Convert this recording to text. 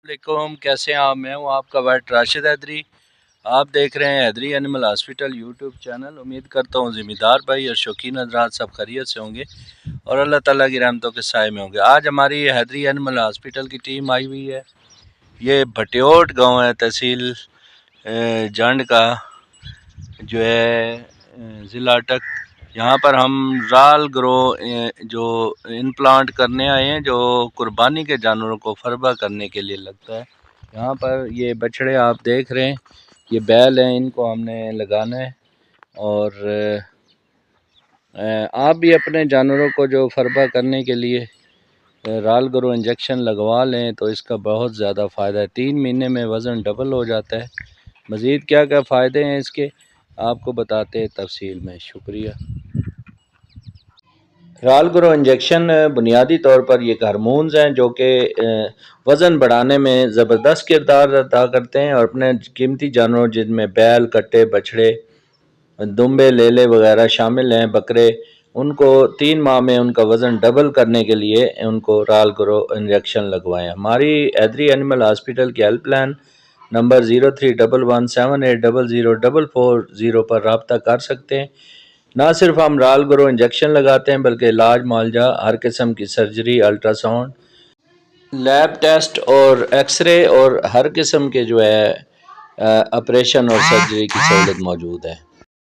वालेकुम, कैसे हैं आप। मैं हूं आपका वेट राशिद हैदरी। आप देख रहे हैं Haidari animal hospital YouTube channel. उम्मीद करता हूं ज़िम्मेदार भाई और शौकीन हज़रात सब खैरियत से होंगे और अल्लाह ताला की रहमतों के साए में होंगे। आज हमारी हैदरी एनिमल हॉस्पिटल की टीम आई हुई है। ये भटियोट गांव है, तहसील जंड का जो है ज़िला अटक। यहाँ पर हम राल ग्रो जो इम्प्लांट करने आए हैं, जो कुर्बानी के जानवरों को फरबा करने के लिए लगता है। यहाँ पर ये बछड़े आप देख रहे हैं, ये बैल हैं, इनको हमने लगाना है। और आप भी अपने जानवरों को जो फरबा करने के लिए राल ग्रो इंजेक्शन लगवा लें तो इसका बहुत ज़्यादा फ़ायदा है। 3 महीने में वज़न डबल हो जाता है। मज़ीद क्या क्या फ़ायदे हैं इसके, आपको बताते हैं तफसील में। शुक्रिया। राल ग्रो इंजेक्शन बुनियादी तौर पर ये हार्मोन्स हैं जो कि वज़न बढ़ाने में ज़बरदस्त किरदार अदा करते हैं। और अपने कीमती जानवरों जिनमें बैल, कट्टे, बछड़े, दुम्बे, लेले वगैरह शामिल हैं, बकरे, उनको 3 माह में उनका वज़न डबल करने के लिए उनको राल ग्रो इंजेक्शन लगवाएं। हमारी हैदरी एनिमल हॉस्पिटल की हेल्पलाइन नंबर 031178004440 पर रब्ता कर सकते हैं। ना सिर्फ हम राल ग्रो इंजेक्शन लगाते हैं बल्कि इलाज मुआलजा, हर किस्म की सर्जरी, अल्ट्रासाउंड, लैब टेस्ट और एक्सरे और हर किस्म के जो है ऑपरेशन और सर्जरी की सहूलत मौजूद है।